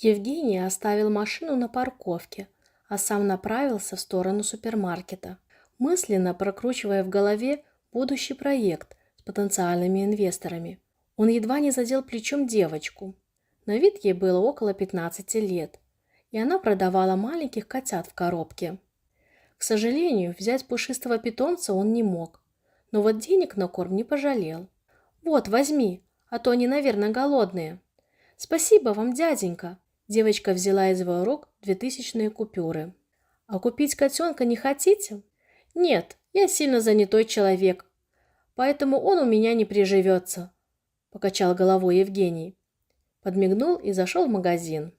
Евгений оставил машину на парковке, а сам направился в сторону супермаркета, мысленно прокручивая в голове будущий проект с потенциальными инвесторами. Он едва не задел плечом девочку. На вид ей было около 15 лет, и она продавала маленьких котят в коробке. К сожалению, взять пушистого питомца он не мог, но вот денег на корм не пожалел. «Вот, возьми, а то они, наверное, голодные». «Спасибо вам, дяденька!» Девочка взяла из его рук 2000-е купюры. «А купить котенка не хотите?» «Нет, я сильно занятой человек, поэтому он у меня не приживется», – покачал головой Евгений. Подмигнул и зашел в магазин.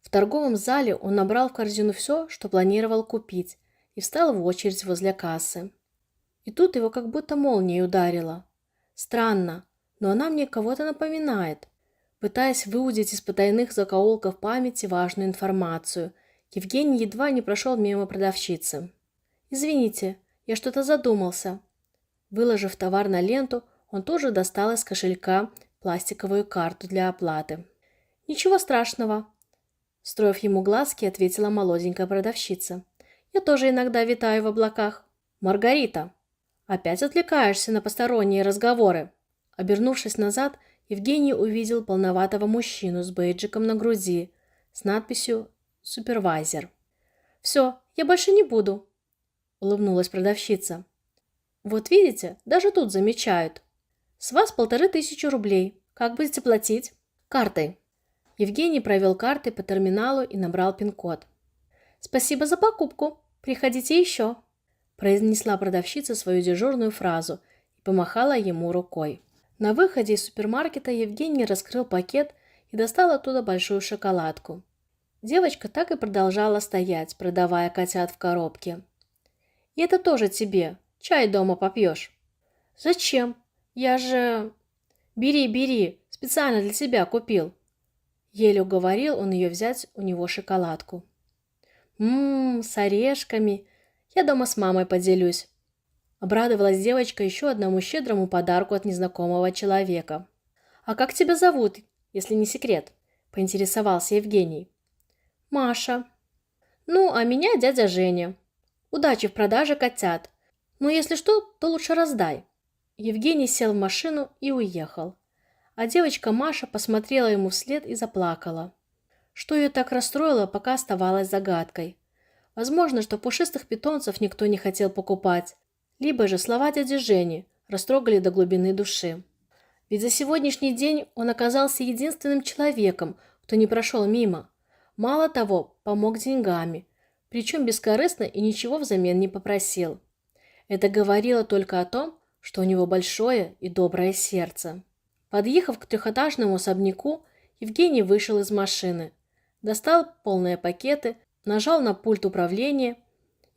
В торговом зале он набрал в корзину все, что планировал купить, и встал в очередь возле кассы. И тут его как будто молнией ударило. Странно, но она мне кого-то напоминает. Пытаясь выудить из потайных закоулков памяти важную информацию, Евгений едва не прошел мимо продавщицы. «Извините, я что-то задумался». Выложив товар на ленту, он тоже достал из кошелька пластиковую карту для оплаты. «Ничего страшного», – строив ему глазки, ответила молоденькая продавщица. «Я тоже иногда витаю в облаках». «Маргарита, опять отвлекаешься на посторонние разговоры». Обернувшись назад, Евгений увидел полноватого мужчину с бейджиком на груди с надписью «Супервайзер». «Все, я больше не буду», – улыбнулась продавщица. «Вот видите, даже тут замечают. С вас 1500 рублей. Как будете платить?» «Картой». Евгений провел картой по терминалу и набрал пин-код. «Спасибо за покупку. Приходите еще», – произнесла продавщица свою дежурную фразу и помахала ему рукой. На выходе из супермаркета Евгений раскрыл пакет и достал оттуда большую шоколадку. Девочка так и продолжала стоять, продавая котят в коробке. «И это тоже тебе. Чай дома попьешь». «Зачем? Я же...» «Бери, бери. Специально для тебя купил». Еле уговорил он ее взять у него шоколадку. С орешками. Я дома с мамой поделюсь». Обрадовалась девочка еще одному щедрому подарку от незнакомого человека. «А как тебя зовут, если не секрет?» – поинтересовался Евгений. «Маша». «Ну, а меня дядя Женя. Удачи в продаже котят. Но если что, то лучше раздай». Евгений сел в машину и уехал. А девочка Маша посмотрела ему вслед и заплакала. Что ее так расстроило, пока оставалось загадкой. Возможно, что пушистых питомцев никто не хотел покупать, либо же слова дяди Жени растрогали до глубины души. Ведь за сегодняшний день он оказался единственным человеком, кто не прошел мимо. Мало того, помог деньгами, причем бескорыстно и ничего взамен не попросил. Это говорило только о том, что у него большое и доброе сердце. Подъехав к трехэтажному особняку, Евгений вышел из машины, достал полные пакеты, нажал на пульт управления,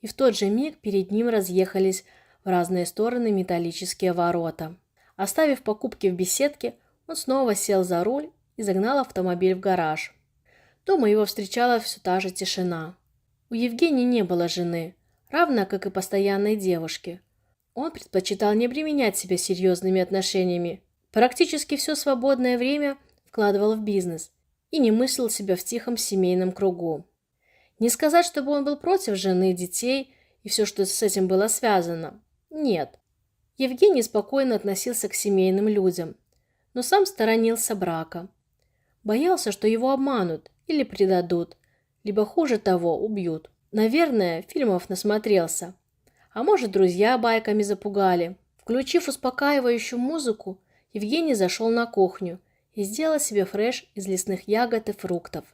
и в тот же миг перед ним разъехались в разные стороны металлические ворота. Оставив покупки в беседке, он снова сел за руль и загнал автомобиль в гараж. Дома его встречала все та же тишина. У Евгения не было жены, равно как и постоянной девушки. Он предпочитал не обременять себя серьезными отношениями, практически все свободное время вкладывал в бизнес и не мыслил себя в тихом семейном кругу. Не сказать, чтобы он был против жены, детей и все, что с этим было связано. Нет. Евгений спокойно относился к семейным людям, но сам сторонился брака. Боялся, что его обманут или предадут, либо хуже того, убьют. Наверное, фильмов насмотрелся. А может, друзья байками запугали. Включив успокаивающую музыку, Евгений зашел на кухню и сделал себе фреш из лесных ягод и фруктов.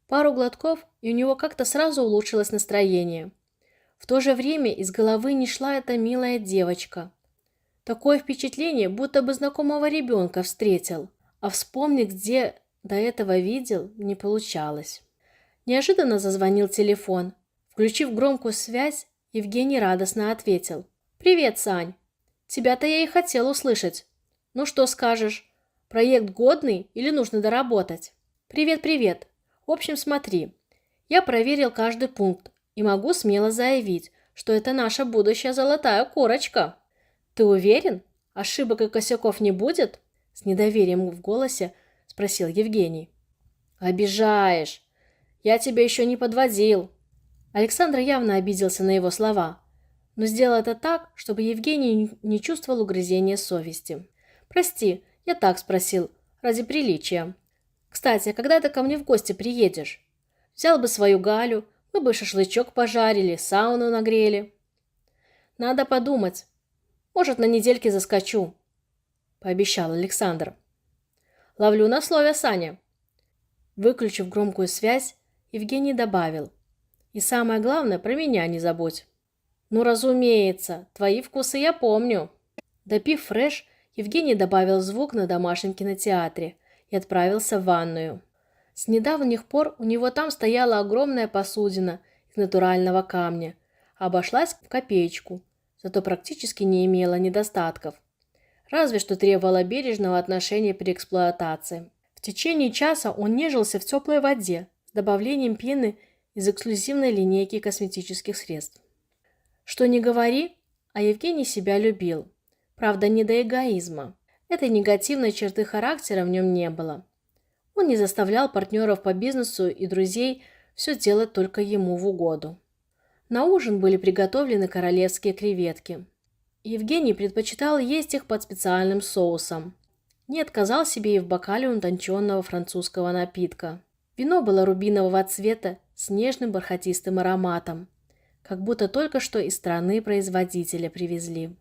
Пару глотков, и у него как-то сразу улучшилось настроение. В то же время из головы не шла эта милая девочка. Такое впечатление, будто бы знакомого ребенка встретил, а вспомнить, где до этого видел, не получалось. Неожиданно зазвонил телефон. Включив громкую связь, Евгений радостно ответил. «Привет, Сань. Тебя-то я и хотел услышать. Ну что скажешь? Проект годный или нужно доработать?» «Привет. В общем, смотри. Я проверил каждый пункт и могу смело заявить, что это наша будущая золотая курочка». «Ты уверен? Ошибок и косяков не будет?» С недоверием в голосе спросил Евгений. «Обижаешь. Я тебя еще не подводил». Александр явно обиделся на его слова, но сделал это так, чтобы Евгений не чувствовал угрызения совести. «Прости, я так спросил, ради приличия. Кстати, а когда ты ко мне в гости приедешь? Взял бы свою Галю, мы бы шашлычок пожарили, сауну нагрели». «Надо подумать. Может, на недельке заскочу», — пообещал Александр. «Ловлю на слове, Саня». Выключив громкую связь, Евгений добавил: «И самое главное, про меня не забудь». «Ну, разумеется, твои вкусы я помню». Допив фреш, Евгений добавил звук на домашнем кинотеатре и отправился в ванную. С недавних пор у него там стояла огромная посудина из натурального камня, обошлась в копеечку, зато практически не имела недостатков. Разве что требовала бережного отношения при эксплуатации. В течение часа он нежился в теплой воде с добавлением пены из эксклюзивной линейки косметических средств. Что ни говори, а Евгений себя любил. Правда, не до эгоизма. Этой негативной черты характера в нем не было. Он не заставлял партнеров по бизнесу и друзей все делать только ему в угоду. На ужин были приготовлены королевские креветки. Евгений предпочитал есть их под специальным соусом. Не отказал себе и в бокале утонченного французского напитка. Вино было рубинового цвета с нежным бархатистым ароматом, как будто только что из страны производителя привезли.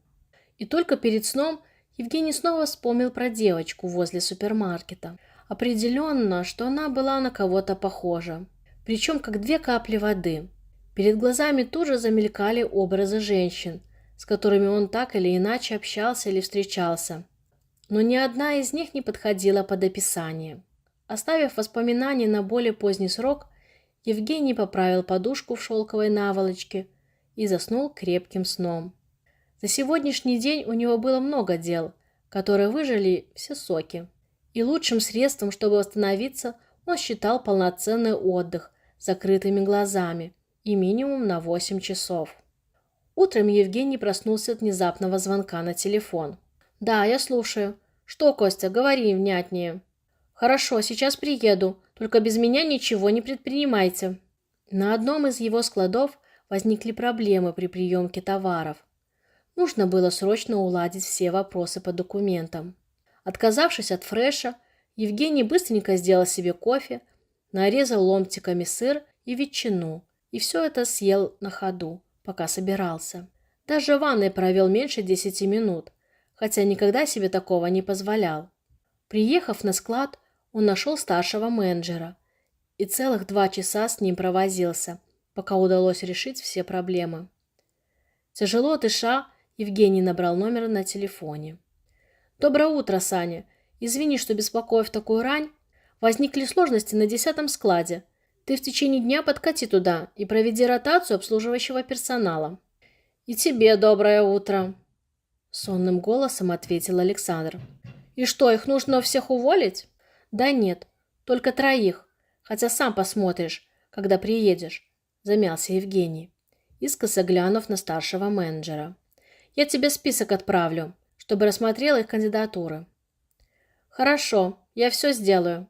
И только перед сном Евгений снова вспомнил про девочку возле супермаркета. Определенно, что она была на кого-то похожа, причем как две капли воды. Перед глазами тут же замелькали образы женщин, с которыми он так или иначе общался или встречался, но ни одна из них не подходила под описание. Оставив воспоминания на более поздний срок, Евгений поправил подушку в шелковой наволочке и заснул крепким сном. За сегодняшний день у него было много дел, которые выжали все соки. И лучшим средством, чтобы восстановиться, он считал полноценный отдых с закрытыми глазами и минимум на 8 часов. Утром Евгений проснулся от внезапного звонка на телефон. «Да, я слушаю. Что, Костя, говори внятнее». «Хорошо, сейчас приеду, только без меня ничего не предпринимайте». На одном из его складов возникли проблемы при приемке товаров. Нужно было срочно уладить все вопросы по документам. Отказавшись от фреша, Евгений быстренько сделал себе кофе, нарезал ломтиками сыр и ветчину, и все это съел на ходу, пока собирался. Даже в ванной провел меньше 10 минут, хотя никогда себе такого не позволял. Приехав на склад, он нашел старшего менеджера и целых 2 часа с ним провозился, пока удалось решить все проблемы. Тяжело дыша, Евгений набрал номер на телефоне. «Доброе утро, Саня. Извини, что беспокою в такую рань. Возникли сложности на 10-м складе. Ты в течение дня подкати туда и проведи ротацию обслуживающего персонала». «И тебе доброе утро», — сонным голосом ответил Александр. «И что, их нужно всех уволить?» «Да нет, только 3, хотя сам посмотришь, когда приедешь», — замялся Евгений, искоса глянув на старшего менеджера. «Я тебе список отправлю, чтобы рассмотрел их кандидатуры». «Хорошо, я все сделаю.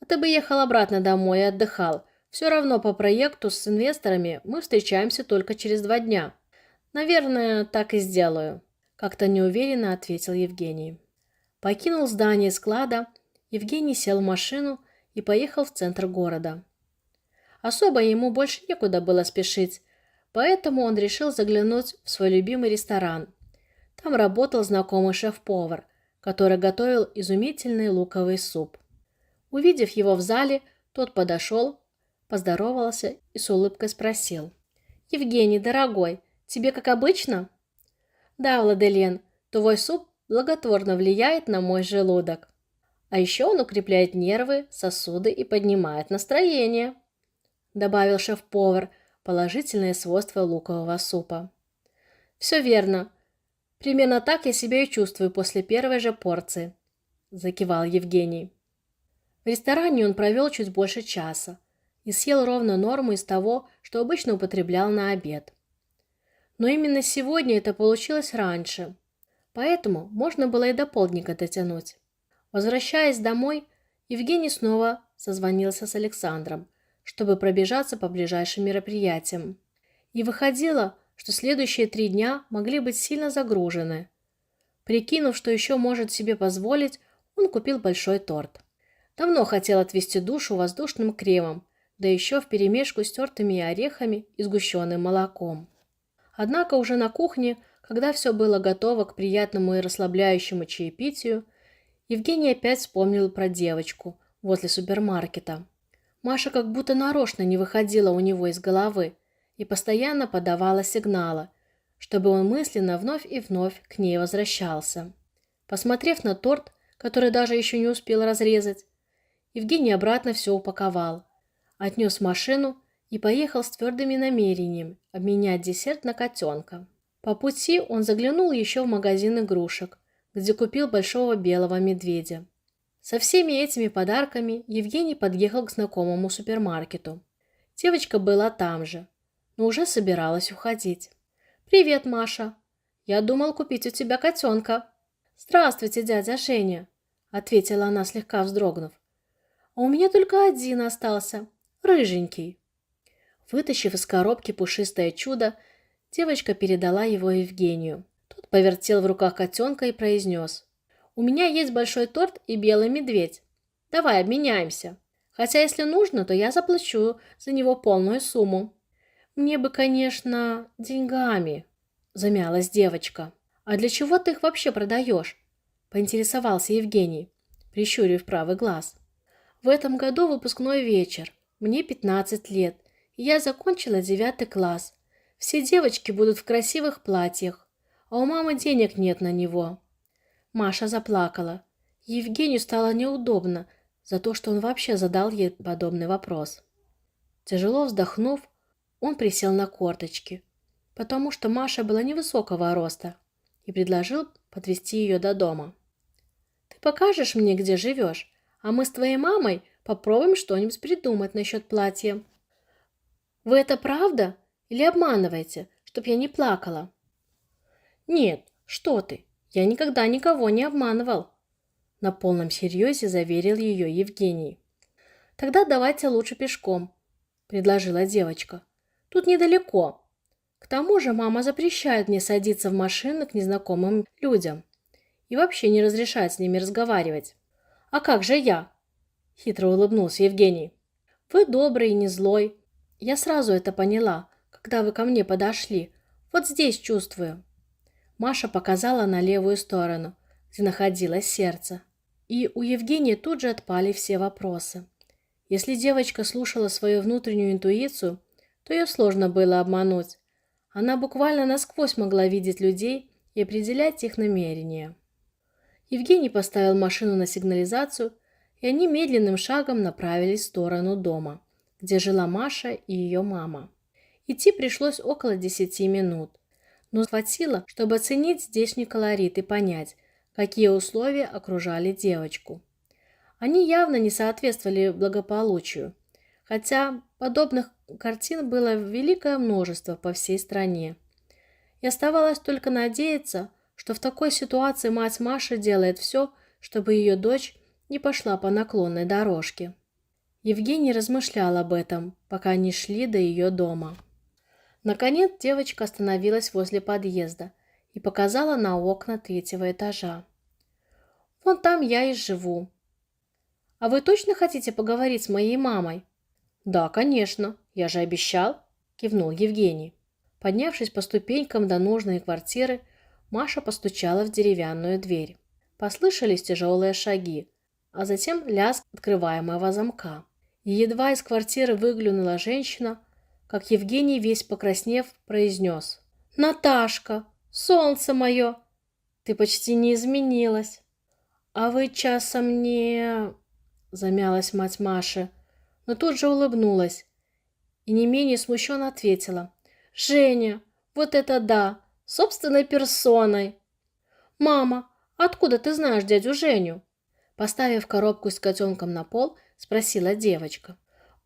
А ты бы ехал обратно домой и отдыхал. Все равно по проекту с инвесторами мы встречаемся только через 2 дня. Наверное, так и сделаю», — как-то неуверенно ответил Евгений. Покинул здание склада, Евгений сел в машину и поехал в центр города. Особо ему больше некуда было спешить, поэтому он решил заглянуть в свой любимый ресторан. Там работал знакомый шеф-повар, который готовил изумительный луковый суп. Увидев его в зале, тот подошел, поздоровался и с улыбкой спросил: «Евгений, дорогой, тебе как обычно?» «Да, Владилен, твой суп благотворно влияет на мой желудок. А еще он укрепляет нервы, сосуды и поднимает настроение», добавил шеф-повар положительные свойства лукового супа. «Все верно. Примерно так я себя и чувствую после первой же порции», закивал Евгений. В ресторане он провел чуть больше часа и съел ровно норму из того, что обычно употреблял на обед. Но именно сегодня это получилось раньше, поэтому можно было и до полдника дотянуть. Возвращаясь домой, Евгений снова созвонился с Александром, чтобы пробежаться по ближайшим мероприятиям. И выходило, что следующие 3 дня могли быть сильно загружены. Прикинув, что еще может себе позволить, он купил большой торт. Давно хотел отвести душу воздушным кремом, да еще вперемешку с тертыми орехами и сгущенным молоком. Однако уже на кухне, когда все было готово к приятному и расслабляющему чаепитию, Евгений опять вспомнил про девочку возле супермаркета. Маша как будто нарочно не выходила у него из головы и постоянно подавала сигналы, чтобы он мысленно вновь и вновь к ней возвращался. Посмотрев на торт, который даже еще не успел разрезать, Евгений обратно все упаковал, отнес в машину и поехал с твердыми намерением обменять десерт на котенка. По пути он заглянул еще в магазин игрушек, где купил большого белого медведя. Со всеми этими подарками Евгений подъехал к знакомому супермаркету. Девочка была там же, но уже собиралась уходить. «Привет, Маша. Я думал купить у тебя котенка». «Здравствуйте, дядя Женя», — ответила она, слегка вздрогнув. «А у меня только один остался, рыженький». Вытащив из коробки пушистое чудо, девочка передала его Евгению. Тот повертел в руках котенка и произнес: «У меня есть большой торт и белый медведь. Давай обменяемся. Хотя, если нужно, то я заплачу за него полную сумму». «Мне бы, конечно, деньгами», — замялась девочка. «А для чего ты их вообще продаешь?» — поинтересовался Евгений, прищурив правый глаз. «В этом году выпускной вечер. Мне 15 лет, и я закончила 9 класс. Все девочки будут в красивых платьях, а у мамы денег нет на него». Маша заплакала. Евгению стало неудобно за то, что он вообще задал ей подобный вопрос. Тяжело вздохнув, он присел на корточки, потому что Маша была невысокого роста, и предложил подвезти ее до дома. «Ты покажешь мне, где живешь, а мы с твоей мамой попробуем что-нибудь придумать насчет платья». «Вы это правда или обманываете, чтоб я не плакала?» «Нет, что ты, я никогда никого не обманывал», — на полном серьезе заверил ее Евгений. «Тогда давайте лучше пешком», — предложила девочка. «Тут недалеко. К тому же мама запрещает мне садиться в машину к незнакомым людям и вообще не разрешает с ними разговаривать». «А как же я?» — хитро улыбнулся Евгений. «Вы добрый и не злой. Я сразу это поняла, когда вы ко мне подошли. Вот здесь чувствую». Маша показала на левую сторону, где находилось сердце. И у Евгения тут же отпали все вопросы. Если девочка слушала свою внутреннюю интуицию, то ее сложно было обмануть. Она буквально насквозь могла видеть людей и определять их намерения. Евгений поставил машину на сигнализацию, и они медленным шагом направились в сторону дома, где жила Маша и ее мама. Идти пришлось около 10 минут, но хватило, чтобы оценить здешний колорит и понять, какие условия окружали девочку. Они явно не соответствовали благополучию, хотя подобных картин было великое множество по всей стране. И оставалось только надеяться, что в такой ситуации мать Маши делает все, чтобы ее дочь не пошла по наклонной дорожке. Евгений размышлял об этом, пока они шли до ее дома. Наконец девочка остановилась возле подъезда и показала на окна 3-го этажа. «Вон там я и живу». «А вы точно хотите поговорить с моей мамой?» «Да, конечно, я же обещал», — кивнул Евгений. Поднявшись по ступенькам до нужной квартиры, Маша постучала в деревянную дверь. Послышались тяжелые шаги, а затем лязг открываемого замка. И едва из квартиры выглянула женщина, как Евгений, весь покраснев, произнес: «Наташка, солнце мое, ты почти не изменилась». «А вы часом не...» — замялась мать Маши, но тут же улыбнулась и не менее смущенно ответила: «Женя, вот это да, собственной персоной». «Мама, откуда ты знаешь дядю Женю?» Поставив коробку с котенком на пол, спросила девочка.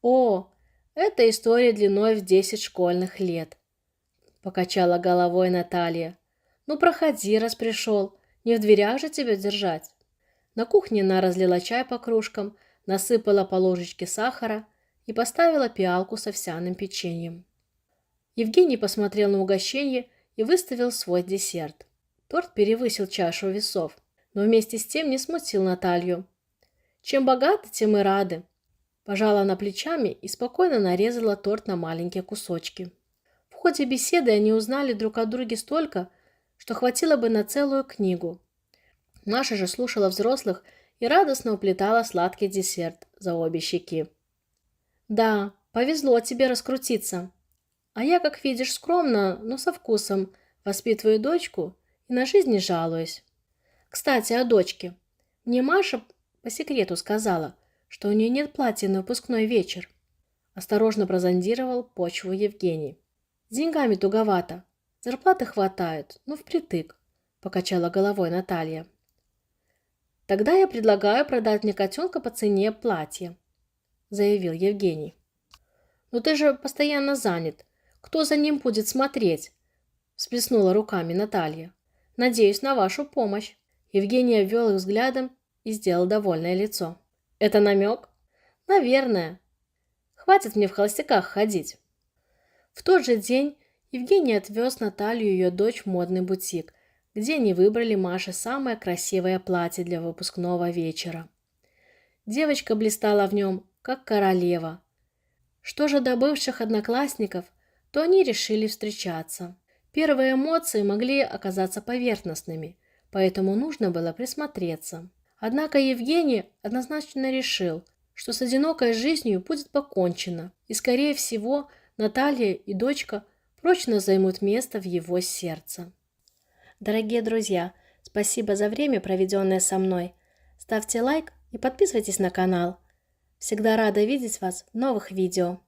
«О, это история длиной в 10 школьных лет», — покачала головой Наталья. «Ну, проходи, раз пришел, не в дверях же тебя держать». На кухне она разлила чай по кружкам, насыпала по ложечке сахара и поставила пиалку с овсяным печеньем. Евгений посмотрел на угощение и выставил свой десерт. Торт перевысил чашу весов, но вместе с тем не смутил Наталью. «Чем богаты, тем и рады». Пожала она плечами и спокойно нарезала торт на маленькие кусочки. В ходе беседы они узнали друг о друге столько, что хватило бы на целую книгу. Маша же слушала взрослых и радостно уплетала сладкий десерт за обе щеки. «Да, повезло тебе раскрутиться. А я, как видишь, скромно, но со вкусом воспитываю дочку и на жизнь не жалуюсь. Кстати, о дочке. Мне Маша по секрету сказала, что у нее нет платья на выпускной вечер». Осторожно прозондировал почву Евгений. «С деньгами туговато. Зарплаты хватает, но впритык», — покачала головой Наталья. «Тогда я предлагаю продать мне котенка по цене платья», — заявил Евгений. «Но ты же постоянно занят. Кто за ним будет смотреть?» — всплеснула руками Наталья. «Надеюсь на вашу помощь». Евгений обвел их взглядом и сделал довольное лицо. «Это намек?» «Наверное. Хватит мне в холостяках ходить». В тот же день Евгений отвез Наталью и ее дочь в модный бутик, где они выбрали Маше самое красивое платье для выпускного вечера. Девочка блистала в нем, как королева. Что же до бывших одноклассников, то они решили встречаться. Первые эмоции могли оказаться поверхностными, поэтому нужно было присмотреться. Однако Евгений однозначно решил, что с одинокой жизнью будет покончено, и, скорее всего, Наталья и дочка прочно займут место в его сердце. Дорогие друзья, спасибо за время, проведенное со мной. Ставьте лайк и подписывайтесь на канал. Всегда рада видеть вас в новых видео.